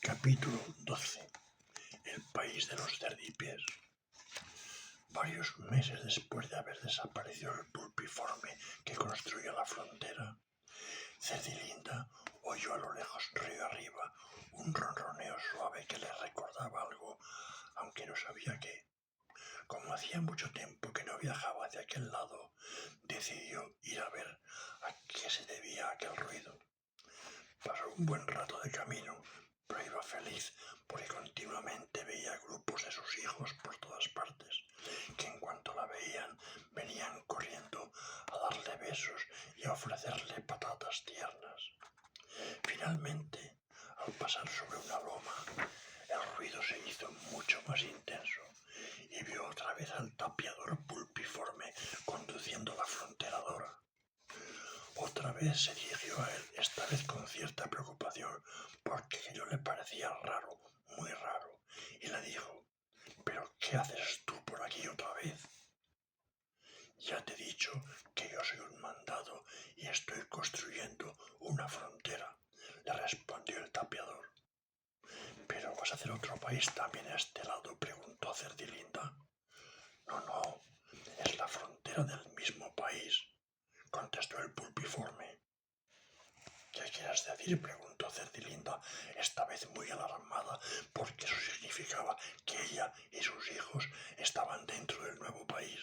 Capítulo 12. El país de los cerdipies. Varios meses después de haber desaparecido el pulpiforme que construía la frontera, Cerdilinda oyó a lo lejos río arriba un ronroneo suave que le recordaba algo, aunque no sabía qué. Como hacía mucho tiempo que no viajaba hacia aquel lado, decidió ir a ver a qué se debía aquel ruido. Pasó un buen rato de camino, pero iba feliz porque continuamente veía grupos de sus hijos por todas partes, que en cuanto la veían venían corriendo a darle besos y a ofrecerle patatas tiernas. Finalmente, al pasar sobre una loma, el ruido se hizo mucho más intenso y vio otra vez al tapiador pulpiforme conduciendo la fronteradora. Otra vez se dirigió a él, esta vez con cierta preocupación, porque aquello le parecía raro, muy raro, y le dijo: «¿Pero qué haces tú por aquí otra vez?» «Ya te he dicho que yo soy un mandado y estoy construyendo una frontera», le respondió el tapiador. «¿Pero vas a hacer otro país también a este lado?», preguntó Cerdilinda. No, es la frontera del mismo país», contestó el pulpiforme. «¿Qué quieres decir?», preguntó Cerdilinda, esta vez muy alarmada, porque eso significaba que ella y sus hijos estaban dentro del nuevo país.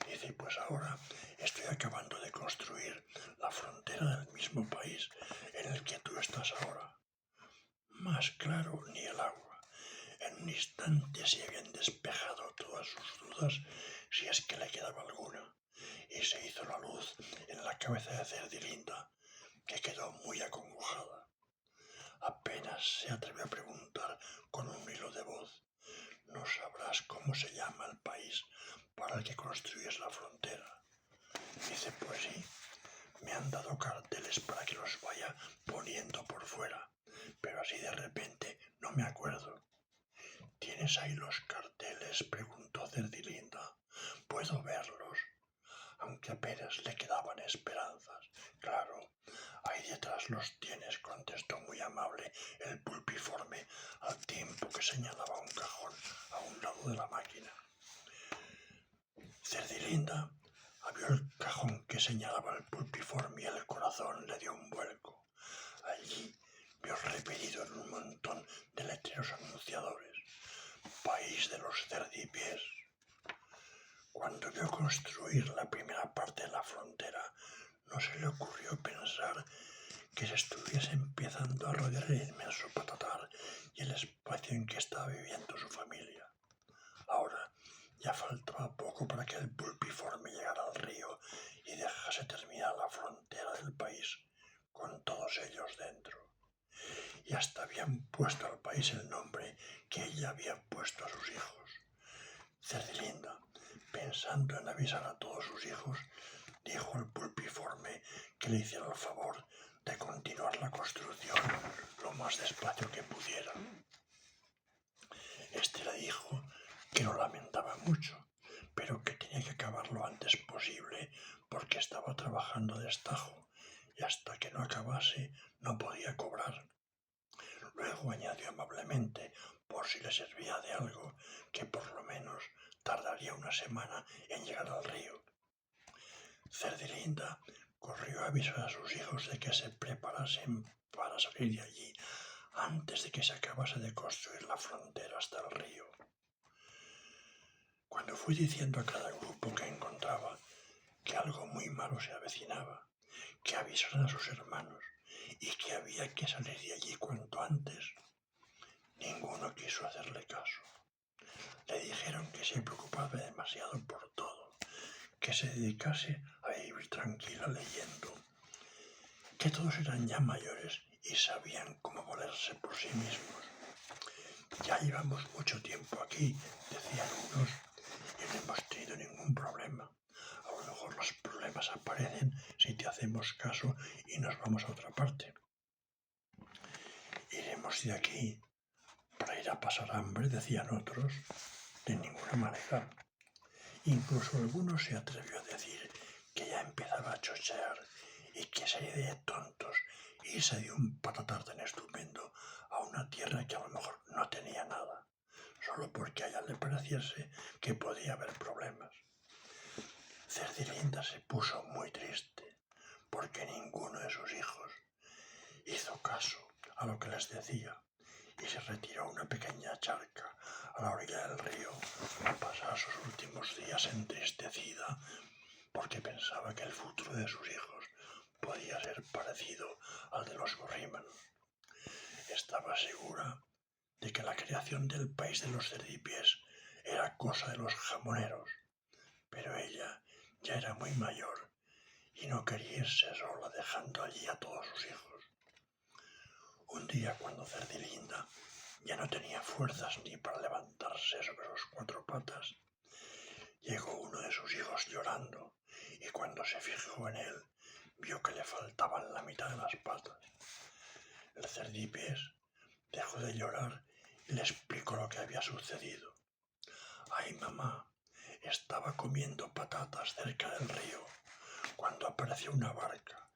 Dice: «Pues ahora estoy acabando de construir la frontera del mismo país en el que tú estás ahora». Más claro ni el agua. En un instante se habían despejado todas sus dudas, si es que le quedaba alguna, y se hizo la luz en la cabeza de Cerdilinda, que quedó muy acongojada. Apenas se atrevió a preguntar con un hilo de voz: «¿No sabrás cómo se llama el país para el que construyes la frontera?». Dice: «Pues sí, me han dado carteles para que los vaya poniendo por fuera, pero así de repente no me acuerdo». «¿Tienes ahí los carteles?», preguntó Cerdilinda. «¿Puedo verlos?». Aunque apenas le quedaban esperanzas. «Claro, ahí detrás los tienes», contestó muy amable el pulpiforme, al tiempo que señalaba un cajón a un lado de la máquina. Cerdilinda abrió el cajón que señalaba el pulpiforme y el corazón le dio un vuelco. Allí vio repetido en un montón de letreros anunciadores: «País de los cerdipies». Cuando vio construir la primera parte de la frontera, no se le ocurrió pensar que se estuviese empezando a rodear el inmenso patatar y el espacio en que estaba viviendo su familia. Ahora ya faltaba poco para que el pulpiforme llegara al río y dejase terminar la frontera del país, con todos ellos dentro. Y hasta habían puesto al país el nombre que ella había puesto a sus hijos. Cerdilinda, pensando en avisar a todos sus hijos, dijo al pulpiforme que le hiciera el favor de continuar la construcción lo más despacio que pudiera. Este le dijo que lo lamentaba mucho, pero que tenía que acabar lo antes posible porque estaba trabajando a destajo y hasta que no acabase no podía cobrar. Luego añadió amablemente, por si le servía de algo, que por lo menos tardaría una semana en llegar al río. Cerdilinda corrió a avisar a sus hijos de que se preparasen para salir de allí antes de que se acabase de construir la frontera hasta el río. Cuando fue diciendo a cada grupo que encontraba que algo muy malo se avecinaba, que avisaran a sus hermanos y que había que salir de allí cuanto antes, ninguno quiso hacerle caso. Le dijeron que se preocupaba demasiado por todo, que se dedicase a vivir tranquila leyendo, que todos eran ya mayores y sabían cómo valerse por sí mismos. «Ya llevamos mucho tiempo aquí», decían unos, «y no hemos tenido ningún problema. A lo mejor los problemas aparecen si te hacemos caso y nos vamos a otra parte. Iremos de aquí para ir a pasar hambre», decían otros. «De ninguna manera». Incluso algunos se atrevió a decir que ya empezaba a chochear y que sería de tontos irse de un patatar tan estupendo a una tierra tierra que a lo mejor no tenía nada, solo porque a ella le pareciese que podía haber problemas. Cerdilinda se puso muy triste porque ninguno de sus hijos hizo caso a lo que les decía y se retiró a una pequeña charca a la orilla del río a pasar sus últimos días entristecida porque pensaba que el futuro de sus hijos podía ser parecido al de los Gorriman. Estaba segura de que la creación del país de los cerdipies era cosa de los jamoneros, pero ella ya era muy mayor y no quería irse sola dejando allí a todos sus hijos. Un día, cuando Cerdilinda ya no tenía fuerzas ni para levantarse sobre sus cuatro patas, llegó uno de sus hijos llorando y cuando se fijó en él vio que le faltaban la mitad de las patas. El cerdipies dejó de llorar y le explicó lo que había sucedido. «Ay, mamá, estaba comiendo patatas cerca del río cuando apareció una barca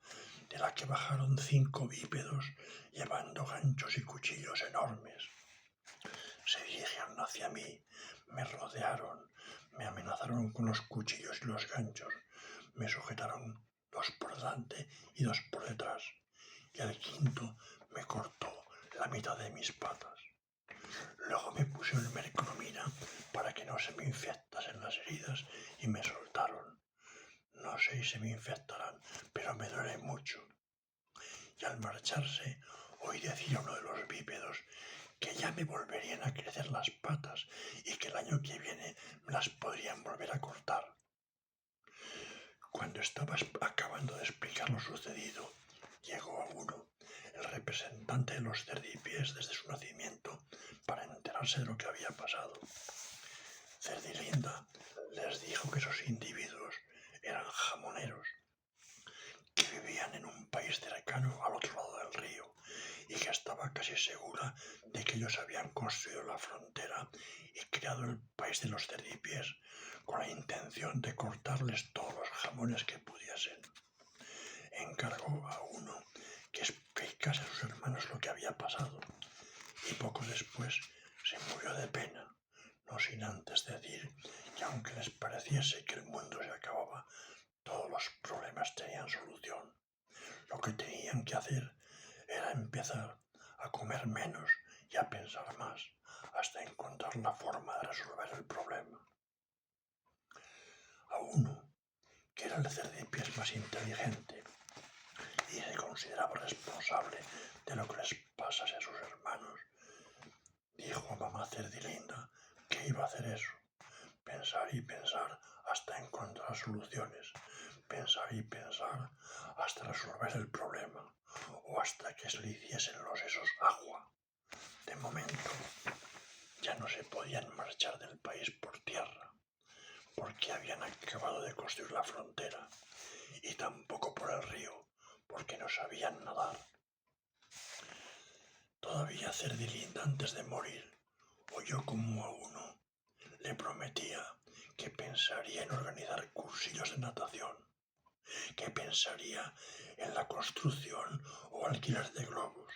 de la que bajaron 5 bípedos llevando ganchos y cuchillos enormes. Se dirigieron hacia mí, me rodearon, me amenazaron con los cuchillos y los ganchos, me sujetaron 2 por delante y 2 por detrás, y al quinto me cortó la mitad de mis patas. Luego me pusieron mercromina para que no se me infectasen las heridas y me soltaron. No sé si se me infectarán, pero me duele mucho». Y al marcharse oí decir a uno de los bípedos que ya me volverían a crecer las patas y que el año que viene me las podrían volver a cortar. Cuando estaba acabando de explicar lo sucedido, llegó a uno, el representante de los cerdipies desde su nacimiento, para enterarse de lo que había pasado. Cerdilinda les dijo que esos individuos eran jamoneros, que vivían en un país cercano al otro lado del río y que estaba casi segura de que ellos habían construido la frontera y creado el país de los cerdipies con la intención de cortarles todos los jamones que pudiesen. Encargó a uno que explicase a sus hermanos lo que había pasado y poco después se murió de pena, no sin antes decir que aunque les pareciese que el mundo se acababa, todos los problemas tenían solución. Lo que tenían que hacer era empezar a comer menos y a pensar más, hasta encontrar la forma de resolver el problema. A uno, que era el cerdipies más inteligente y se consideraba responsable de lo que les pasase a sus hermanos, dijo a mamá Cerdilinda que iba a hacer eso, pensar y pensar hasta encontrar soluciones, pensar y pensar hasta resolver el problema o hasta que se le hiciesen los sesos agua. De momento ya no se podían marchar del país por tierra porque habían acabado de construir la frontera y tampoco por el río porque no sabían nadar. Todavía Cerdilinda, antes de morir, oyó como a uno le prometía que pensaría en organizar cursillos de natación, que pensaría en la construcción o alquiler de globos,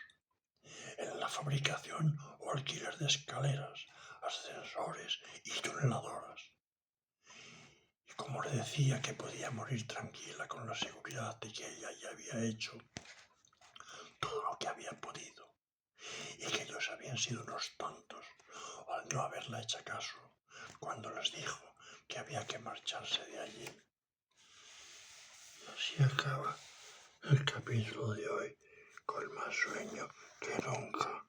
en la fabricación o alquiler de escaleras, ascensores y tuneladoras. Y como le decía que podía morir tranquila con la seguridad de que ella ya había hecho todo lo que había podido y que ellos habían sido unos tontos al no haberla hecho caso cuando les dijo que había que marcharse de allí. Así acaba el capítulo de hoy, con más sueño que nunca.